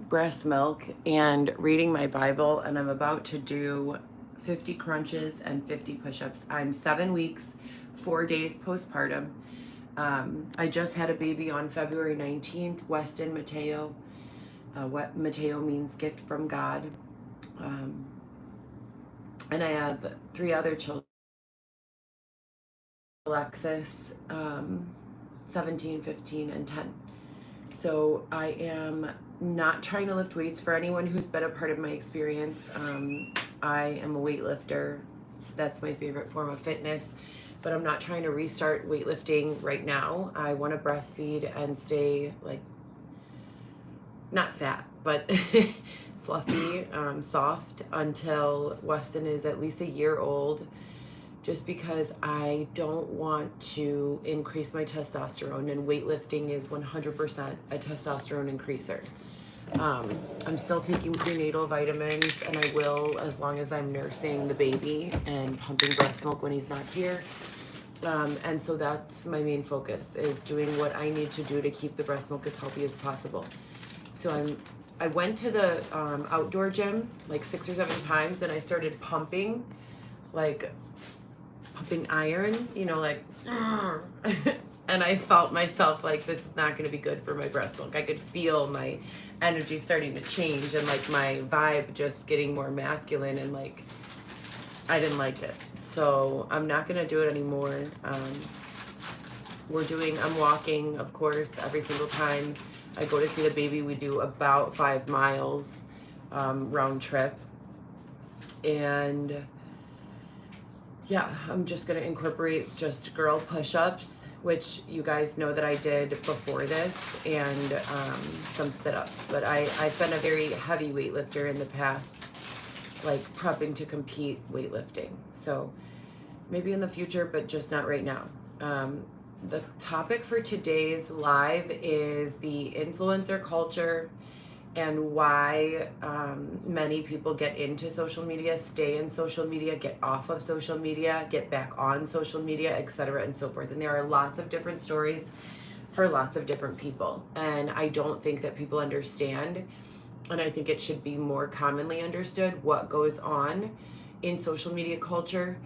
breast milk and reading my Bible, and I'm about to do 50 crunches and 50 push-ups. I'm 7 weeks, 4 days postpartum. I just had a baby on February 19th, Weston Mateo. What Mateo means gift from God. And I have 3 other children. Alexis, 17, 15, and 10. So I am not trying to lift weights. For anyone who's been a part of my experience, I am a weightlifter. That's my favorite form of fitness, but I'm not trying to restart weightlifting right now. I want to breastfeed and stay like not fat, but fluffy, soft until Weston is at least a year old, just because I don't want to increase my testosterone, and weightlifting is 100% a testosterone increaser. I'm still taking prenatal vitamins, and I will as long as I'm nursing the baby and pumping breast milk when he's not here. And so that's my main focus, is doing what I need to do to keep the breast milk as healthy as possible. So I went to the outdoor gym like 6 or 7 times, and I started pumping iron, like, and I felt myself like, this is not going to be good for my breast milk. I could feel my energy starting to change and like my vibe just getting more masculine, and like, I didn't like it. So I'm not going to do it anymore. I'm walking, of course, every single time I go to see the baby. We do about 5 miles round trip. And yeah, I'm just going to incorporate just girl push-ups, which you guys know that I did before this, and some sit-ups. But I've been a very heavy weightlifter in the past, like prepping to compete weightlifting. So maybe in the future, but just not right now. The topic for today's live is the influencer culture and why many people get into social media, stay in social media, get off of social media, get back on social media, etc. and so forth. And there are lots of different stories for lots of different people. And I don't think that people understand, and I think it should be more commonly understood, what goes on in social media culture.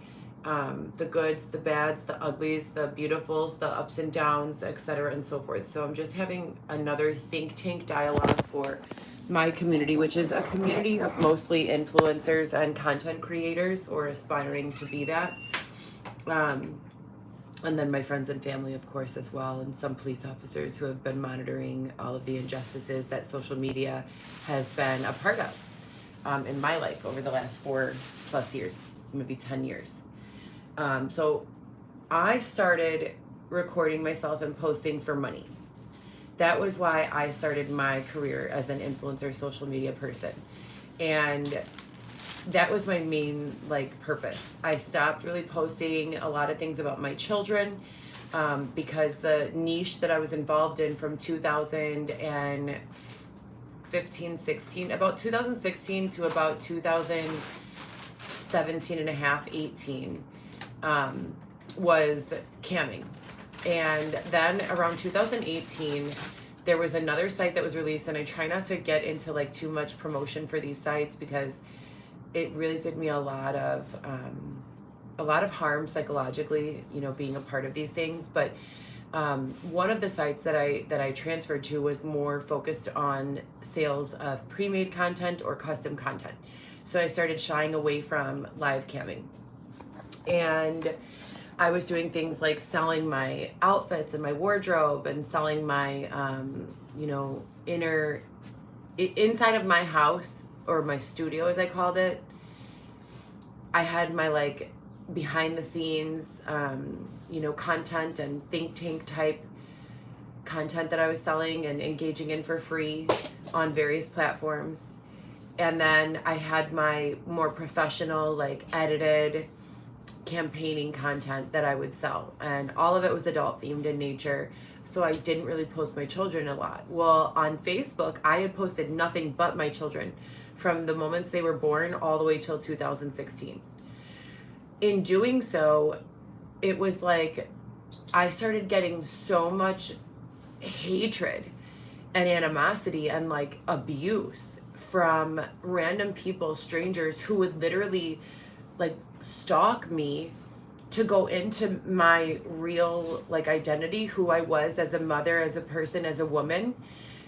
The goods, the bads, the uglies, the beautifuls, the ups and downs, etc. and so forth. So I'm just having another think tank dialogue for my community, which is a community of mostly influencers and content creators, or aspiring to be that. And then my friends and family, of course, as well, and some police officers who have been monitoring all of the injustices that social media has been a part of in my life over the last 4+ years, maybe 10 years. So I started recording myself and posting for money. That was why I started my career as an influencer social media person. And that was my main purpose. I stopped really posting a lot of things about my children because the niche that I was involved in from 2015, 16, about 2016 to about 2017 and a half, 18, was camming. And then around 2018, there was another site that was released, and I try not to get into too much promotion for these sites because it really did me a lot of harm psychologically, being a part of these things. But one of the sites that I transferred to was more focused on sales of pre-made content or custom content. So I started shying away from live camming. And I was doing things like selling my outfits and my wardrobe, and selling my, inside of my house, or my studio as I called it. I had my behind the scenes, content and think tank type content that I was selling and engaging in for free on various platforms. And then I had my more professional, edited campaigning content that I would sell, and all of it was adult themed in nature, so I didn't really post my children a lot. Well, on Facebook, I had posted nothing but my children from the moments they were born all the way till 2016. In doing so, it was I started getting so much hatred and animosity and like abuse from random people, strangers who would literally like stalk me to go into my real like identity, who I was as a mother, as a person, as a woman.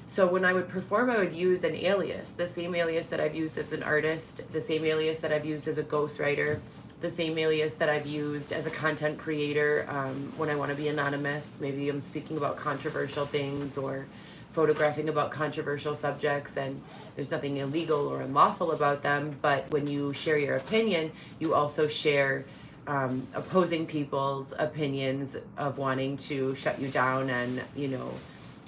So when I would perform, I would use an alias, the same alias that I've used as an artist, the same alias that I've used as a ghostwriter, the same alias that I've used as a content creator when I want to be anonymous. Maybe I'm speaking about controversial things or photographing about controversial subjects, and there's nothing illegal or unlawful about them. But when you share your opinion, you also share opposing people's opinions of wanting to shut you down and, you know,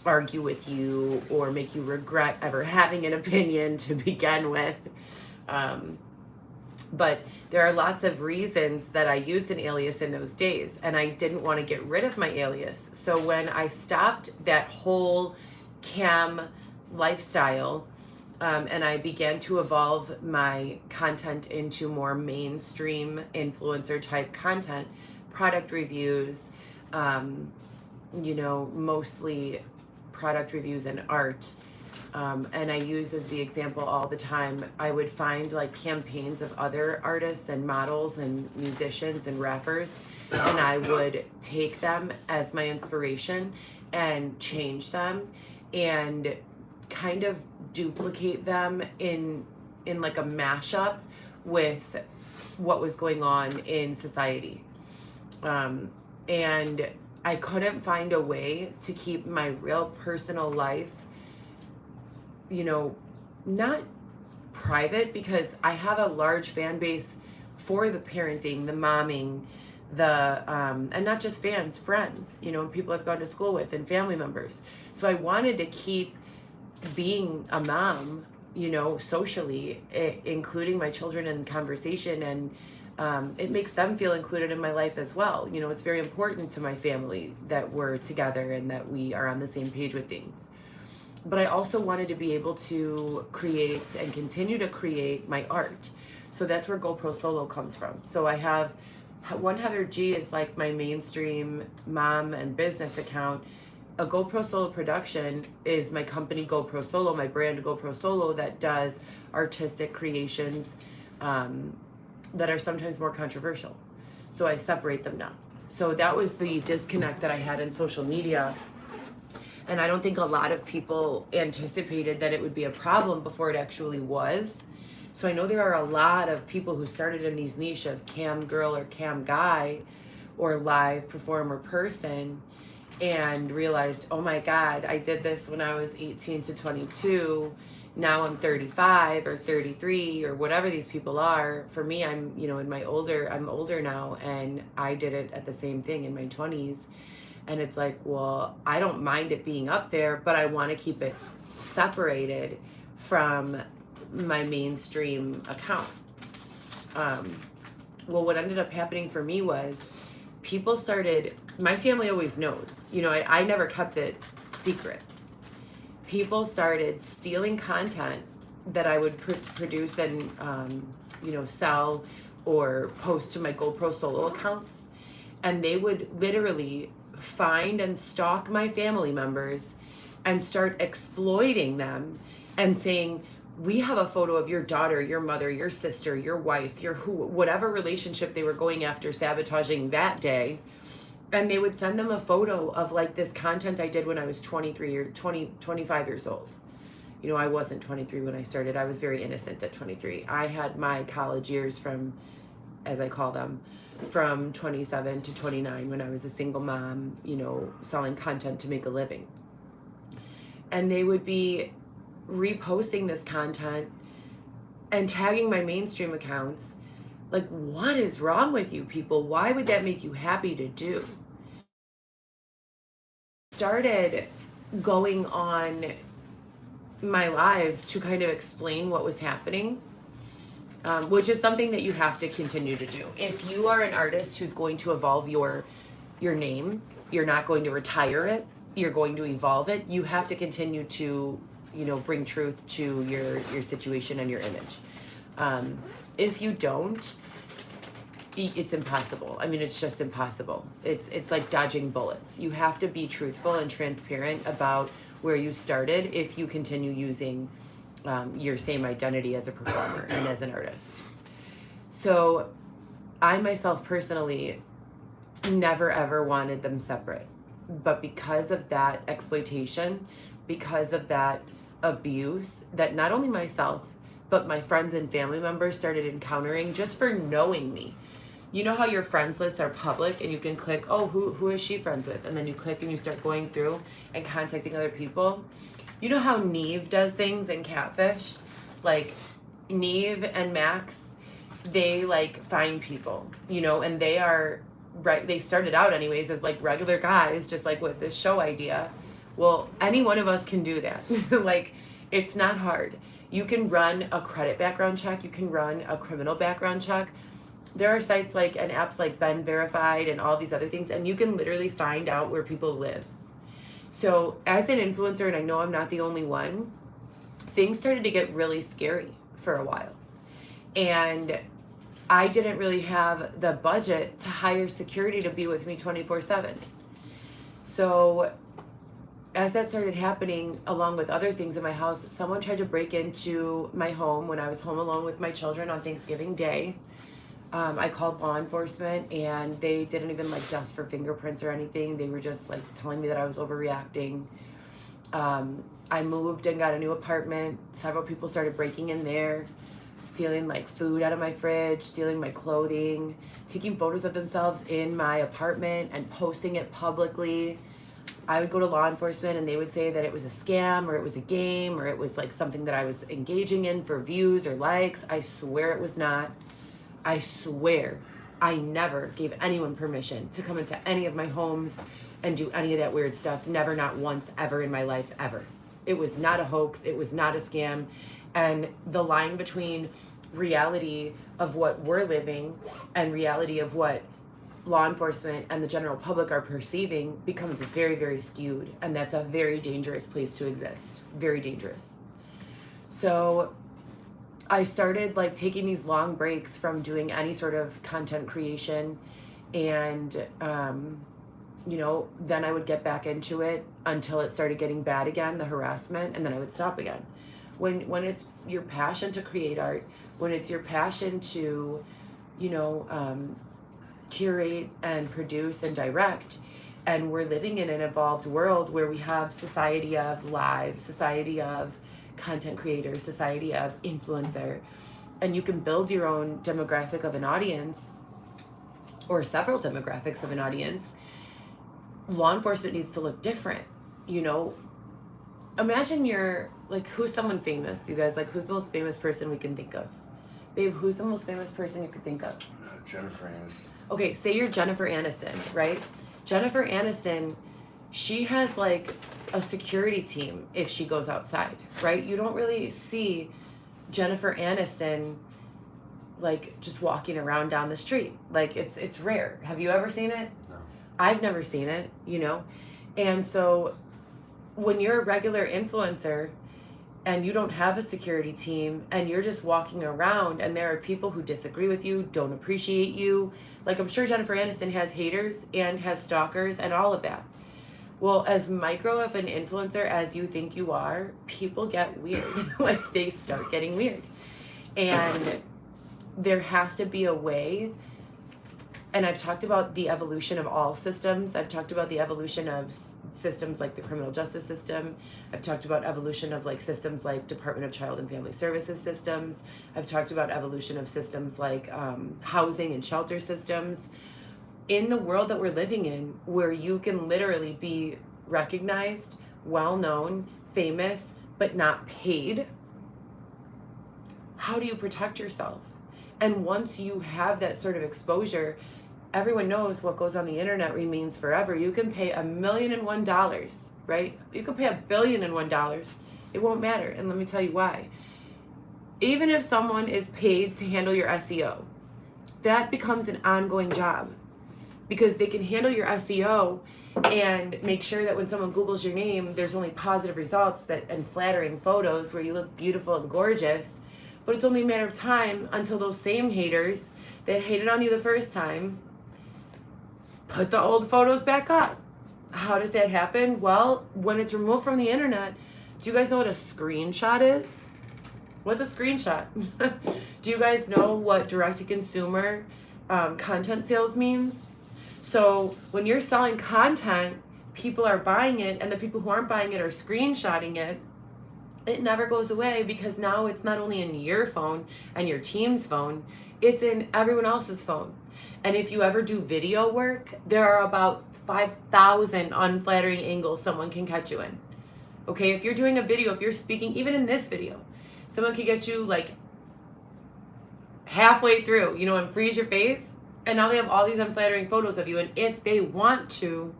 argue with you or make you regret ever having an opinion to begin with. But there are lots of reasons that I used an alias in those days, and I didn't want to get rid of my alias. So when I stopped that whole cam lifestyle, and I began to evolve my content into more mainstream influencer type content, product reviews, you know, mostly product reviews and art. And I use as the example all the time, I would find like campaigns of other artists and models and musicians and rappers, and I would take them as my inspiration and change them and kind of duplicate them in like a mashup with what was going on in society. And I couldn't find a way to keep my real personal life, you know, not private, because I have a large fan base for the parenting, the momming, the and not just fans, friends, you know, people I've gone to school with and family members. So I wanted to keep being a mom, you know, socially, including my children in conversation, and it makes them feel included in my life as well. You know, it's very important to my family that we're together and that we are on the same page with things. But I also wanted to be able to create and continue to create my art. So that's where GoPro Solo comes from. So I have one Heather G is like my mainstream mom and business account. A GoPro Solo production is my company GoPro Solo, my brand GoPro Solo, that does artistic creations that are sometimes more controversial. So I separate them now. So that was the disconnect that I had in social media. And I don't think a lot of people anticipated that it would be a problem before it actually was. So I know there are a lot of people who started in these niche of cam girl or cam guy or live performer person and realized, oh my God, I did this when I was 18 to 22. Now I'm 35 or 33 or whatever these people are. For me, I'm, you know, I'm older now, and I did it at the same thing in my 20s. And it's like, well, I don't mind it being up there, but I want to keep it separated from my mainstream account. Well, what ended up happening for me was people started, my family always knows, you know, I never kept it secret. People started stealing content that I would produce and, you know, sell or post to my GoPro Solo accounts. And they would literally find and stalk my family members and start exploiting them and saying, we have a photo of your daughter, your mother, your sister, your wife, your whatever relationship they were going after sabotaging that day. And they would send them a photo of like this content I did when I was 23 or 25 years old. You know, I wasn't 23 when I started. I was very innocent at 23. I had my college years from, as I call them, from 27 to 29 when I was a single mom, you know, selling content to make a living. And they would be reposting this content and tagging my mainstream accounts. Like, what is wrong with you people? Why would that make you happy to do? Started going on my lives to kind of explain what was happening, which is something that you have to continue to do. If you are an artist who's going to evolve your name, you're not going to retire it, you're going to evolve it, you have to continue to, you know, bring truth to your situation and your image. If you don't, it's impossible. I mean, it's just impossible. It's like dodging bullets. You have to be truthful and transparent about where you started if you continue using your same identity as a performer and as an artist. So I myself personally never ever wanted them separate. But because of that exploitation, because of that abuse that not only myself, but my friends and family members started encountering just for knowing me. You know how your friends lists are public and you can click, oh, who is she friends with? And then you click and you start going through and contacting other people. You know how Neve does things in Catfish? Like Neve and Max, they like find people, you know, and they are right. They started out anyways as like regular guys, just like with this show idea. Well, any one of us can do that. Like, it's not hard. You can run a credit background check. You can run a criminal background check. There are sites like and apps like Ben Verified and all these other things, and you can literally find out where people live. So as an influencer, and I know I'm not the only one, things started to get really scary for a while. And I didn't really have the budget to hire security to be with me 24/7. So as that started happening, along with other things in my house, someone tried to break into my home when I was home alone with my children on Thanksgiving Day. I called law enforcement and they didn't even like dust for fingerprints or anything. They were just like telling me that I was overreacting. I moved and got a new apartment. Several people started breaking in there, stealing like food out of my fridge, stealing my clothing, taking photos of themselves in my apartment and posting it publicly. I would go to law enforcement and they would say that it was a scam or it was a game or it was like something that I was engaging in for views or likes. I swear it was not. I swear I never gave anyone permission to come into any of my homes and do any of that weird stuff. Never, not once, ever in my life, ever. It was not a hoax. It was not a scam. And the line between reality of what we're living and reality of what law enforcement and the general public are perceiving becomes very, very skewed. And that's a very dangerous place to exist. Very dangerous. So I started like taking these long breaks from doing any sort of content creation, and you know, then I would get back into it until it started getting bad again, the harassment, and then I would stop again. When it's your passion to create art, when it's your passion to, you know, curate and produce and direct, and we're living in an evolved world where we have society of live, society of content creator, society of influencer, and you can build your own demographic of an audience or several demographics of an audience. Law enforcement needs to look different. You know, imagine you're like, who's someone famous, you guys? Like, who's the most famous person we can think of? Babe, who's the most famous person you could think of? Jennifer Aniston. Okay, say you're Jennifer Aniston, right? Jennifer Aniston, she has like a security team if she goes outside, right? You don't really see Jennifer Aniston like just walking around down the street. Like it's rare. Have you ever seen it? No. I've never seen it, you know? And so when you're a regular influencer and you don't have a security team and you're just walking around and there are people who disagree with you, don't appreciate you, like I'm sure Jennifer Aniston has haters and has stalkers and all of that. Well, as micro of an influencer as you think you are, people get weird. Like they start getting weird. And there has to be a way, and I've talked about the evolution of all systems. I've talked about the evolution of systems like the criminal justice system. I've talked about evolution of like systems like Department of Child and Family Services systems. I've talked about evolution of systems like housing and shelter systems. In the world that we're living in, where you can literally be recognized, well-known, famous, but not paid, how do you protect yourself? And once you have that sort of exposure, everyone knows what goes on the internet remains forever. You can pay $1,000,001, right? You can pay $1,000,001. It won't matter. And let me tell you why. Even if someone is paid to handle your SEO, that becomes an ongoing job, because they can handle your SEO and make sure that when someone Googles your name, there's only positive results and flattering photos where you look beautiful and gorgeous. But it's only a matter of time until those same haters that hated on you the first time put the old photos back up. how does that happen? Well, when it's removed from the internet, do you guys know what a screenshot is? What's a screenshot? Do you guys know what direct-to-consumer content sales means? So when you're selling content, people are buying it, and the people who aren't buying it are screenshotting it. It never goes away, because now it's not only in your phone and your team's phone, it's in everyone else's phone. And if you ever do video work, there are about 5,000 unflattering angles someone can catch you in. Okay, if you're doing a video, if you're speaking, even in this video, someone can get you like halfway through, and freeze your face. And now they have all these unflattering photos of you. And if they want to,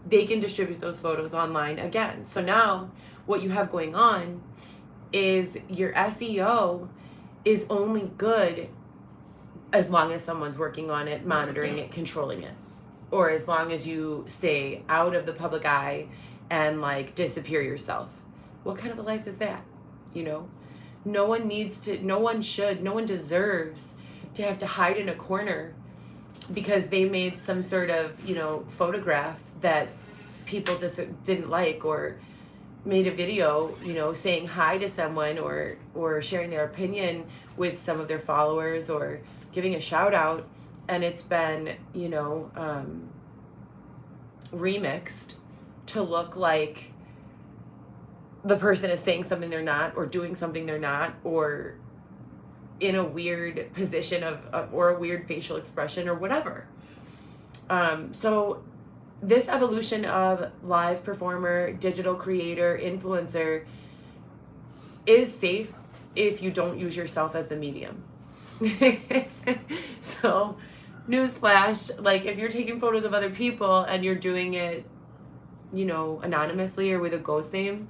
they can distribute those photos online again. So now what you have going on is your SEO is only good as long as someone's working on it, monitoring it, controlling it, or as long as you stay out of the public eye and like disappear yourself. What kind of a life is that? No one deserves to have to hide in a corner because they made some sort of, photograph that people just didn't like, or made a video, saying hi to someone, or sharing their opinion with some of their followers, or giving a shout out, and it's been, remixed to look like the person is saying something they're not, or doing something they're not, or in a weird position or a weird facial expression or whatever. So this evolution of live performer, digital creator, influencer is safe if you don't use yourself as the medium. So, newsflash, like if you're taking photos of other people and you're doing it, anonymously or with a ghost name,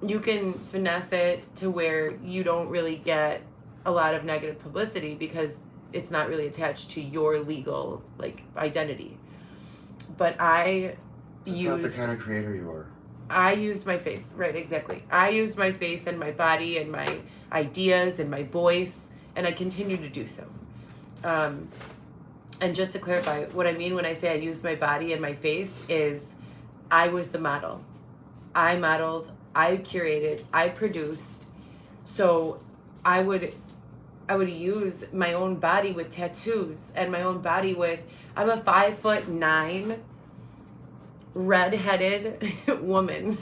you can finesse it to where you don't really get a lot of negative publicity, because it's not really attached to your legal identity. But That's not the kind of creator you are. I used my face, right? Exactly. I used my face and my body and my ideas and my voice, and I continue to do so. And just to clarify, what I mean when I say I used my body and my face is I was the model. I modeled, I curated, I produced. So I would use my own body with tattoos, and my own body with, I'm a 5'9" redheaded woman.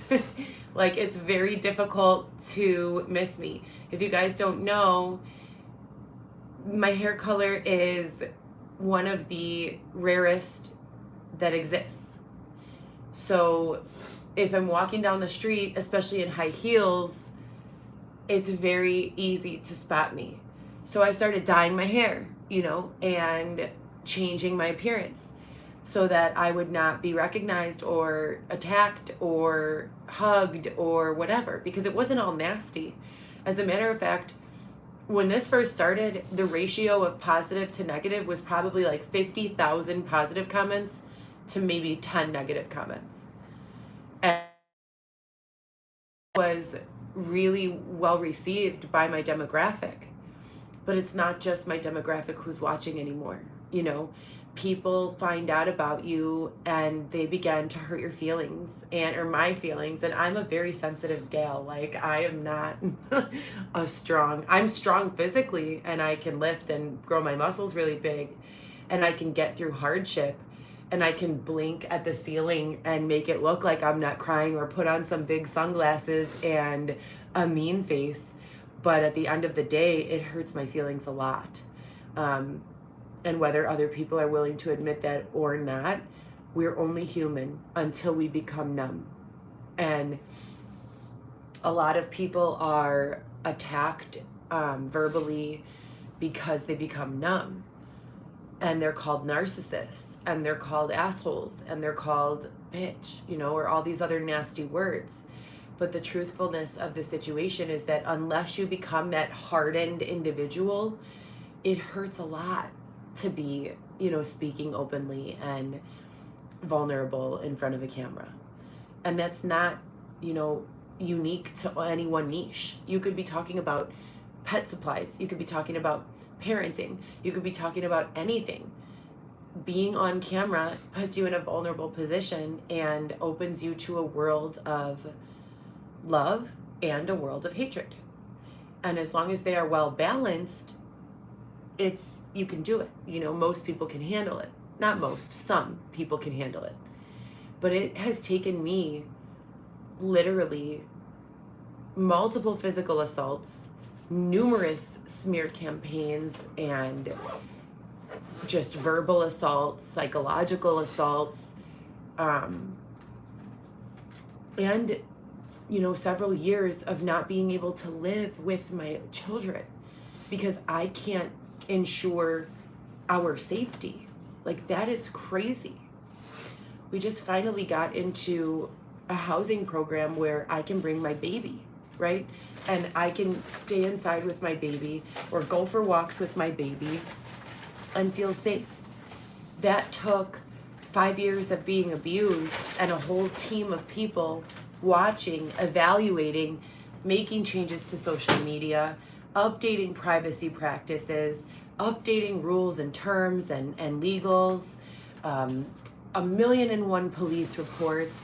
Like, it's very difficult to miss me. If you guys don't know, my hair color is one of the rarest that exists. So if I'm walking down the street, especially in high heels, it's very easy to spot me. So I started dyeing my hair, and changing my appearance so that I would not be recognized or attacked or hugged or whatever, because it wasn't all nasty. As a matter of fact, when this first started, the ratio of positive to negative was probably like 50,000 positive comments to maybe 10 negative comments. And it was really well received by my demographic. But it's not just my demographic who's watching anymore. People find out about you and they begin to hurt your feelings or my feelings. And I'm a very sensitive gal. Like, I am not I'm strong physically, and I can lift and grow my muscles really big, and I can get through hardship, and I can blink at the ceiling and make it look like I'm not crying, or put on some big sunglasses and a mean face. But at the end of the day, it hurts my feelings a lot. And whether other people are willing to admit that or not, we're only human until we become numb. And a lot of people are attacked verbally because they become numb. And they're called narcissists, and they're called assholes, and they're called bitch, or all these other nasty words. But the truthfulness of the situation is that unless you become that hardened individual, it hurts a lot to be, speaking openly and vulnerable in front of a camera. And that's not, unique to any one niche. You could be talking about pet supplies. You could be talking about parenting. You could be talking about anything. being on camera puts you in a vulnerable position and opens you to a world of love and a world of hatred. And as long as they are well balanced, you can do it. Most people can handle it. Not most, some people can handle it. But it has taken me literally multiple physical assaults, numerous smear campaigns, and just verbal assaults, psychological assaults, and several years of not being able to live with my children because I can't ensure our safety. Like, that is crazy. We just finally got into a housing program where I can bring my baby, right? And I can stay inside with my baby or go for walks with my baby and feel safe. That took 5 years of being abused and a whole team of people watching, evaluating, making changes to social media, updating privacy practices, updating rules and terms and legals, 1,000,001 police reports,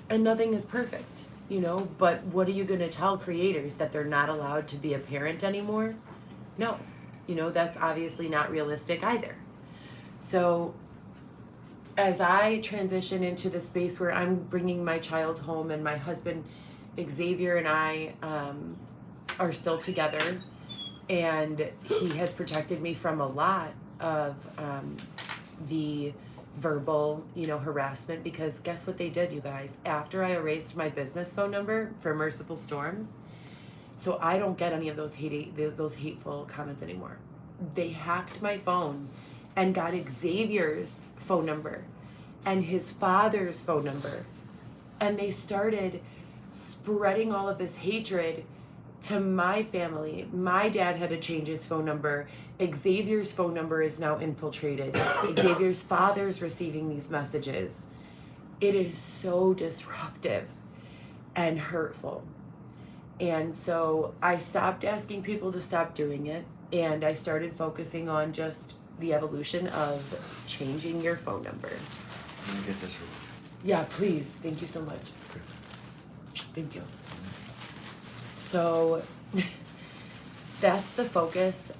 and nothing is perfect, but what are you going to tell creators, that they're not allowed to be a parent anymore? No, that's obviously not realistic either. So as I transition into the space where I'm bringing my child home, and my husband Xavier and I are still together, and he has protected me from a lot of the verbal harassment, because guess what they did, you guys? After I erased my business phone number for Merciful Storm, so I don't get any of those hateful comments anymore, they hacked my phone and got Xavier's phone number and his father's phone number, and they started spreading all of this hatred to my family. My dad had to change his phone number. Xavier's phone number is now infiltrated. Xavier's father's receiving these messages. It is so disruptive and hurtful. And so I stopped asking people to stop doing it, and I started focusing on just the evolution of changing your phone number. Let me get this removed. Yeah, please. Thank you so much. Thank you. So that's the focus.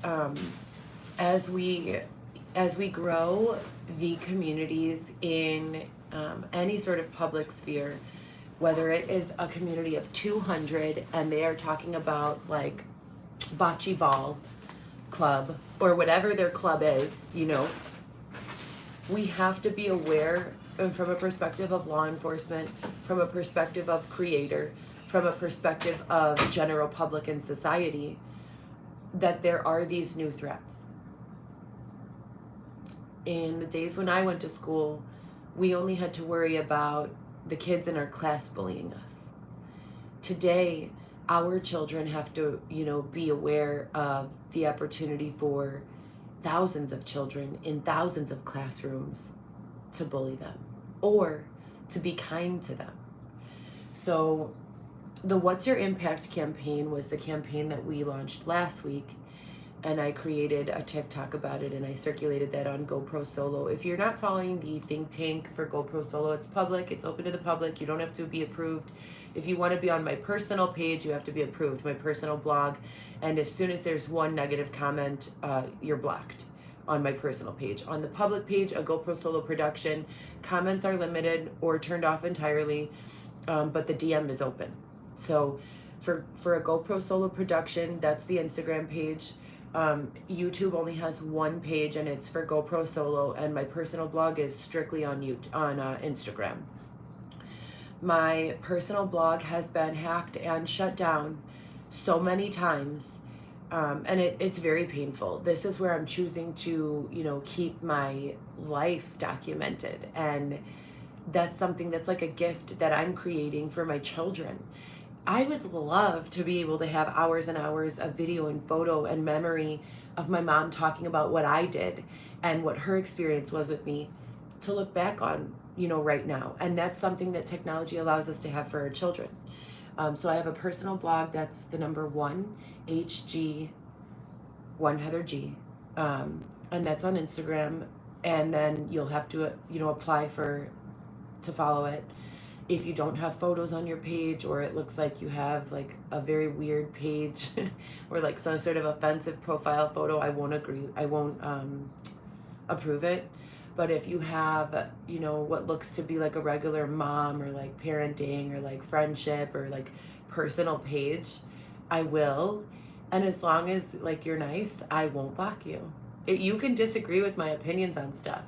As we grow the communities in any sort of public sphere, whether it is a community of 200 and they are talking about like bocce ball club or whatever their club is, we have to be aware, from a perspective of law enforcement, from a perspective of creator, from a perspective of general public and society, that there are these new threats. In the days when I went to school, we only had to worry about the kids in our class bullying us. Today, our children have to, be aware of the opportunity for thousands of children in thousands of classrooms to bully them or to be kind to them. So the What's Your Impact campaign was the campaign that we launched last week, and I created a TikTok about it, and I circulated that on GoPro Solo. If you're not following the think tank for GoPro Solo, it's public, it's open to the public, you don't have to be approved. If you want to be on my personal page, you have to be approved, my personal blog, and as soon as there's one negative comment, you're blocked on my personal page. On the public page, a GoPro Solo production, comments are limited or turned off entirely, but the DM is open. So for a GoPro Solo production, that's the Instagram page. YouTube only has one page, and it's for GoPro Solo, and my personal blog is strictly on Instagram. My personal blog has been hacked and shut down so many times, and it's very painful. This is where I'm choosing to, keep my life documented, and that's something that's like a gift that I'm creating for my children. I would love to be able to have hours and hours of video and photo and memory of my mom talking about what I did and what her experience was with me to look back on, right now. And that's something that technology allows us to have for our children. So I have a personal blog that's the number 1 HG 1 Heather G, and that's on Instagram. and then you'll have to, apply to follow it. If you don't have photos on your page, or it looks like you have like a very weird page or like some sort of offensive profile photo, I won't approve it. But if you have, what looks to be like a regular mom or like parenting or like friendship or like personal page, I will. And as long as like you're nice, I won't block you. You can disagree with my opinions on stuff,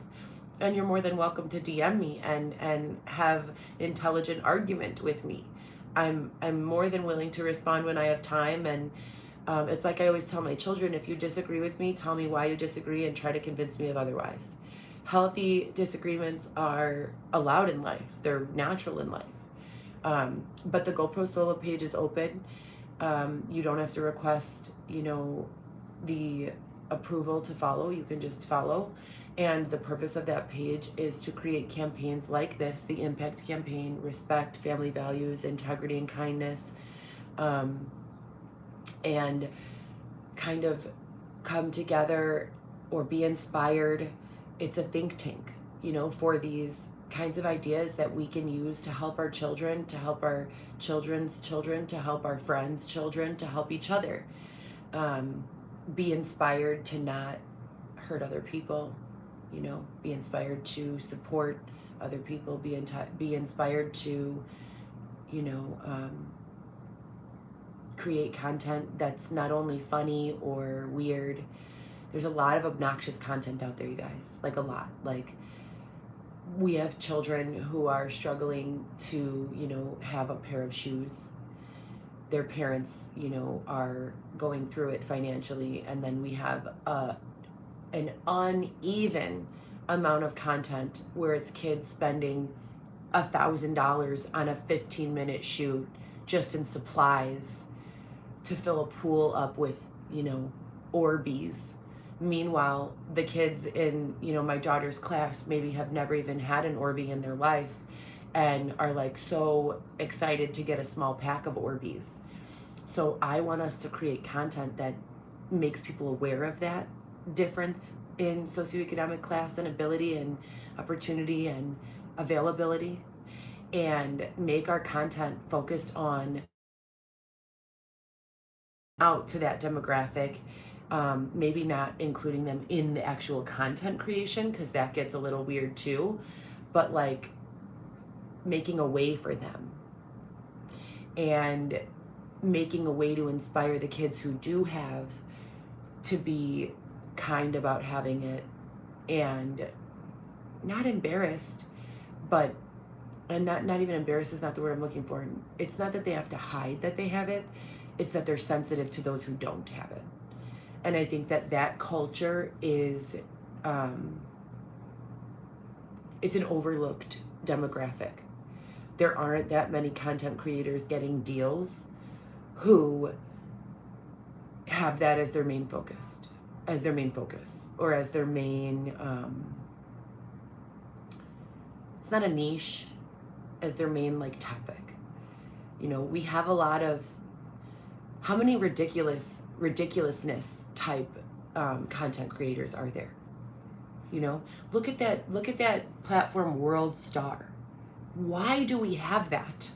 and you're more than welcome to DM me and have intelligent argument with me. I'm more than willing to respond when I have time. And it's like I always tell my children, if you disagree with me, tell me why you disagree and try to convince me of otherwise. Healthy disagreements are allowed in life. They're natural in life. But the GoPro solo page is open. You don't have to request, the approval to follow. You can just follow. And the purpose of that page is to create campaigns like this, the Impact Campaign: respect, family values, integrity, and kindness, and kind of come together or be inspired. It's a think tank, for these kinds of ideas that we can use to help our children, to help our children's children, to help our friends' children, to help each other. Be inspired to not hurt other people, be inspired to support other people, be inspired to, create content that's not only funny or weird. There's a lot of obnoxious content out there, you guys, like a lot. Like, we have children who are struggling to, have a pair of shoes. Their parents, are going through it financially, and then we have an uneven amount of content where it's kids spending $1,000 on a 15-minute shoot just in supplies to fill a pool up with, Orbeez. Meanwhile, the kids in, my daughter's class maybe have never even had an Orby in their life and are like so excited to get a small pack of Orbeez. So I want us to create content that makes people aware of that difference in socioeconomic class and ability and opportunity and availability, and make our content focused on out to that demographic. Maybe not including them in the actual content creation, because that gets a little weird too, but like making a way for them and making a way to inspire the kids who do have, to be kind about having it and not embarrassed, but and not even embarrassed is not the word I'm looking for. It's not that they have to hide that they have it, it's that they're sensitive to those who don't have it. And I think that culture is it's an overlooked demographic. There aren't that many content creators getting deals who have that as their main focus, or as their main, it's not a niche, as their main like topic. We have a lot of, how many ridiculousness type content creators are there? Look at that platform, World Star. Why do we have that?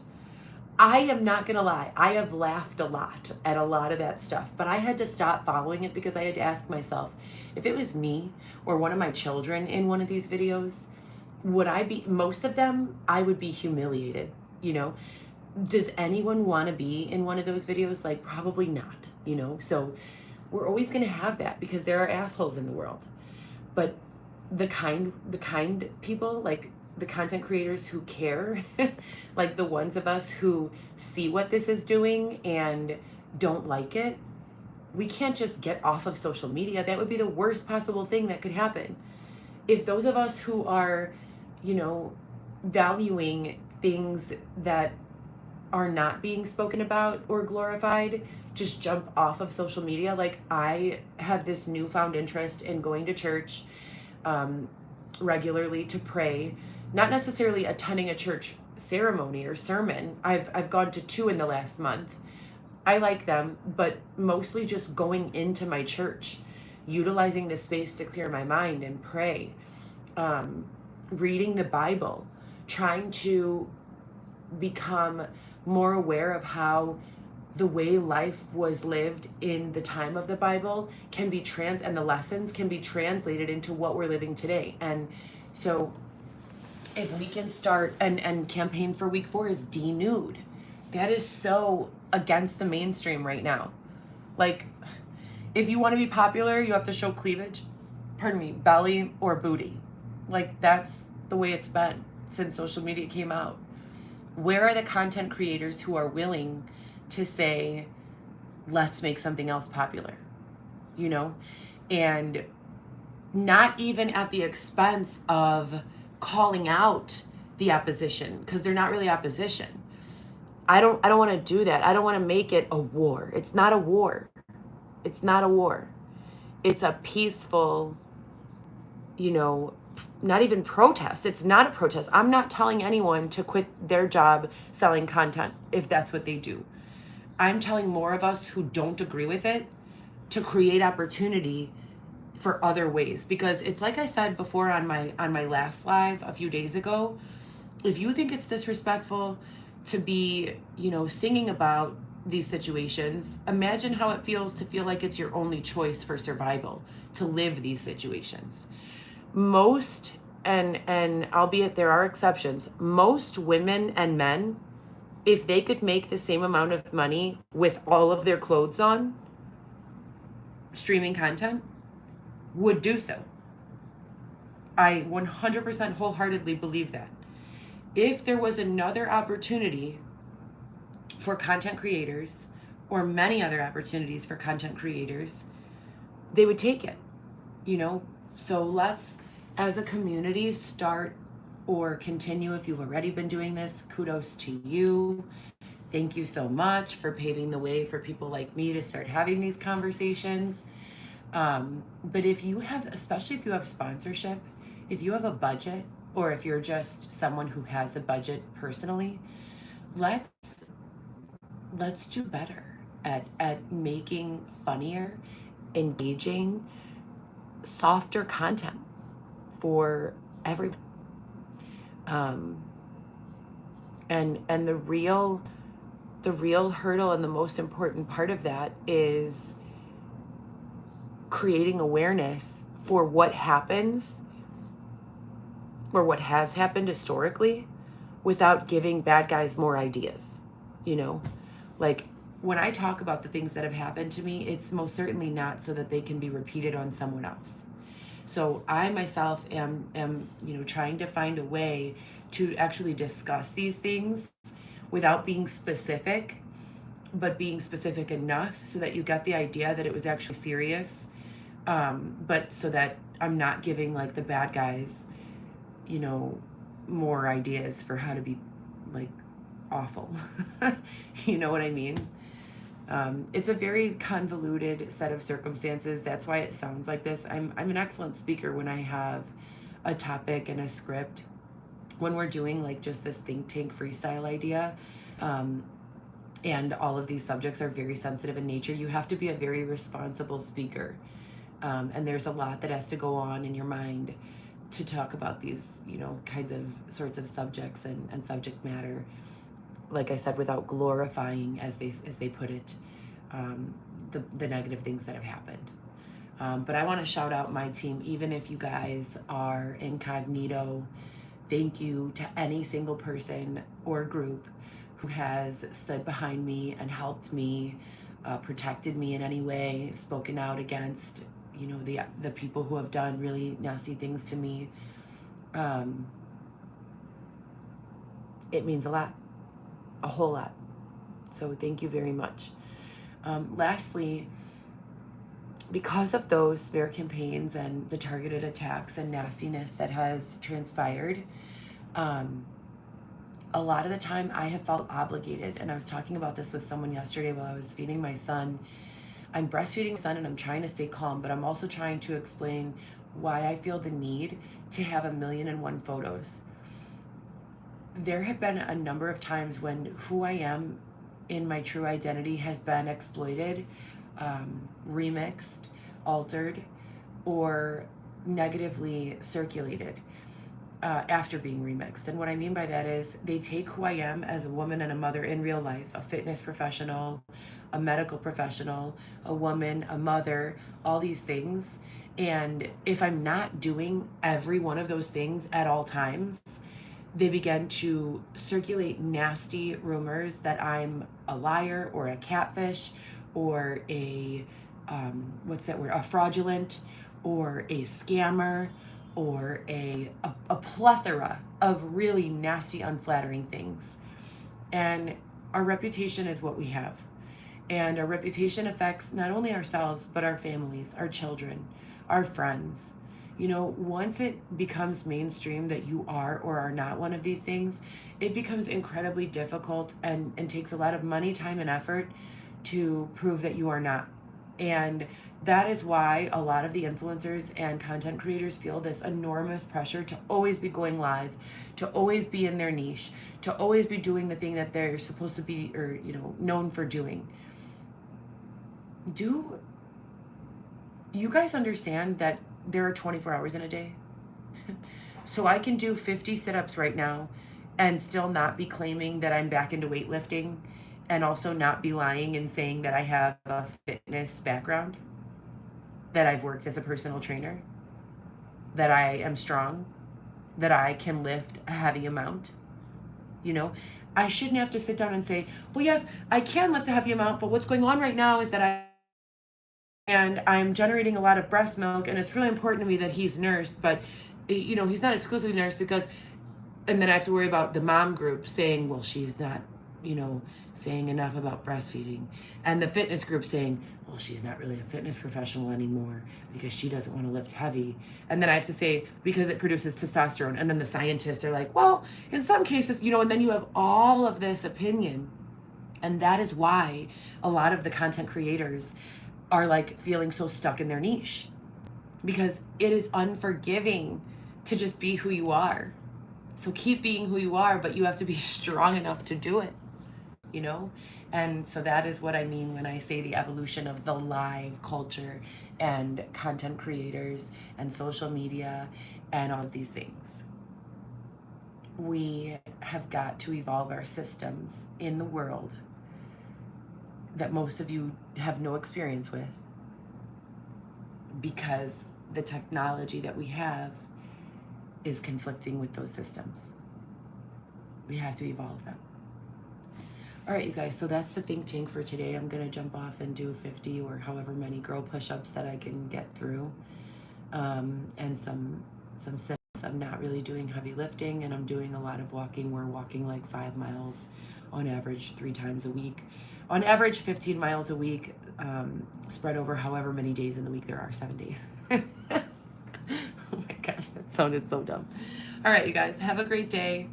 I am not gonna lie, I have laughed a lot at a lot of that stuff, but I had to stop following it because I had to ask myself, if it was me or one of my children in one of these videos, would I be, most of them, I would be humiliated, Does anyone want to be in one of those videos? Like, probably not, So we're always gonna have that because there are assholes in the world. But the kind people, like the content creators who care, like the ones of us who see what this is doing and don't like it, we can't just get off of social media. That would be the worst possible thing that could happen. If those of us who are, valuing things that are not being spoken about or glorified just jump off of social media, like I have this newfound interest in going to church regularly to pray, not necessarily attending a church ceremony or sermon. I've gone to 2 in the last month. I like them, but mostly just going into my church, utilizing the space to clear my mind and pray. reading the Bible, trying to become more aware of how the way life was lived in the time of the Bible can be and the lessons can be translated into what we're living today. And so if we can start and campaign for week 4 is denude. That is so against the mainstream right now. Like, if you want to be popular, you have to show cleavage, belly or booty. Like, that's the way it's been since social media came out. Where are the content creators who are willing to say, let's make something else popular, you know? And not even at the expense of calling out the opposition, because they're not really opposition. I don't want to do that. I don't want to make it a war. It's not a war. It's not a war. It's a peaceful, not even protest. It's not a protest. I'm not telling anyone to quit their job selling content if that's what they do. I'm telling more of us who don't agree with it to create opportunity for other ways, because it's like I said before on my last live a few days ago, if you think it's disrespectful to be, singing about these situations, imagine how it feels to feel like it's your only choice for survival, to live these situations. Most, and albeit there are exceptions, most women and men, if they could make the same amount of money with all of their clothes on, streaming content, would do so. I 100% wholeheartedly believe that. If there was another opportunity for content creators, or many other opportunities for content creators, they would take it, So let's, as a community, start or continue. If you've already been doing this, kudos to you. Thank you so much for paving the way for people like me to start having these conversations. But if you have, especially if you have sponsorship, if you have a budget, or if you're just someone who has a budget personally, let's do better at making funnier, engaging, softer content for everyone. And the real hurdle and the most important part of that is creating awareness for what happens or what has happened historically without giving bad guys more ideas. Like, when I talk about the things that have happened to me, it's most certainly not so that they can be repeated on someone else. So I myself am trying to find a way to actually discuss these things without being specific, but being specific enough so that you get the idea that it was actually serious, but so that I'm not giving like the bad guys, more ideas for how to be like awful. You know what I mean? It's a very convoluted set of circumstances. That's why it sounds like this. I'm an excellent speaker when I have a topic and a script. When we're doing like just this think tank freestyle idea, and all of these subjects are very sensitive in nature, you have to be a very responsible speaker. And there's a lot that has to go on in your mind to talk about these, kinds of sorts of subjects and subject matter. Like I said, without glorifying, as they put it, the negative things that have happened. But I want to shout out my team, even if you guys are incognito. Thank you to any single person or group who has stood behind me and helped me, protected me in any way, spoken out against, the people who have done really nasty things to me. It means a lot. A whole lot. So thank you very much. Lastly, because of those smear campaigns and the targeted attacks and nastiness that has transpired, a lot of the time I have felt obligated. And I was talking about this with someone yesterday while I was feeding my son. I'm breastfeeding my son and I'm trying to stay calm, but I'm also trying to explain why I feel the need to have 1,000,001 photos. There have been a number of times when who I am in my true identity has been exploited, remixed, altered, or negatively circulated after being remixed. And what I mean by that is they take who I am as a woman and a mother in real life, a fitness professional, a medical professional, a woman, a mother, all these things. And if I'm not doing every one of those things at all times, they begin to circulate nasty rumors that I'm a liar or a catfish or a, what's that word, a fraudulent or a scammer or a plethora of really nasty, unflattering things. And our reputation is what we have. And our reputation affects not only ourselves, but our families, our children, our friends. You know, once it becomes mainstream that you are or are not one of these things, it becomes incredibly difficult and takes a lot of money, time, and effort to prove that you are not. And that is why a lot of the influencers and content creators feel this enormous pressure to always be going live, to always be in their niche, to always be doing the thing that they're supposed to be, or, you know, known for doing. Do you guys understand that there are 24 hours in a day? So I can do 50 sit-ups right now and still not be claiming that I'm back into weightlifting, and also not be lying and saying that I have a fitness background, that I've worked as a personal trainer, that I am strong, that I can lift a heavy amount. You know, I shouldn't have to sit down and say, well, yes, I can lift a heavy amount, but what's going on right now is that I'm generating a lot of breast milk, and it's really important to me that he's nursed, but, you know, he's not exclusively nursed because, and then I have to worry about the mom group saying, well, she's not, you know, saying enough about breastfeeding, and the fitness group saying, well, she's not really a fitness professional anymore because she doesn't want to lift heavy. And then I have to say, because it produces testosterone. And then the scientists are like, well, in some cases, you know, and then you have all of this opinion. And that is why a lot of the content creators are like feeling so stuck in their niche, because it is unforgiving to just be who you are. So keep being who you are, but you have to be strong enough to do it, you know? And so that is what I mean when I say the evolution of the live culture and content creators and social media and all of these things. We have got to evolve our systems in the world that most of you have no experience with, because the technology that we have is conflicting with those systems. We have to evolve them. All right, you guys, so that's the think tank for today. I'm gonna jump off and do 50 or however many girl push-ups that I can get through, and some sit-ups. I'm not really doing heavy lifting, and I'm doing a lot of walking. We're walking like 5 miles on average 3 times a week. On average, 15 miles a week, spread over however many days in the week there are, 7 days. Oh my gosh, that sounded so dumb. All right, you guys, have a great day.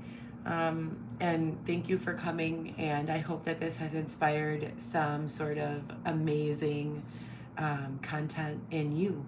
And thank you for coming. And I hope that this has inspired some sort of amazing content in you.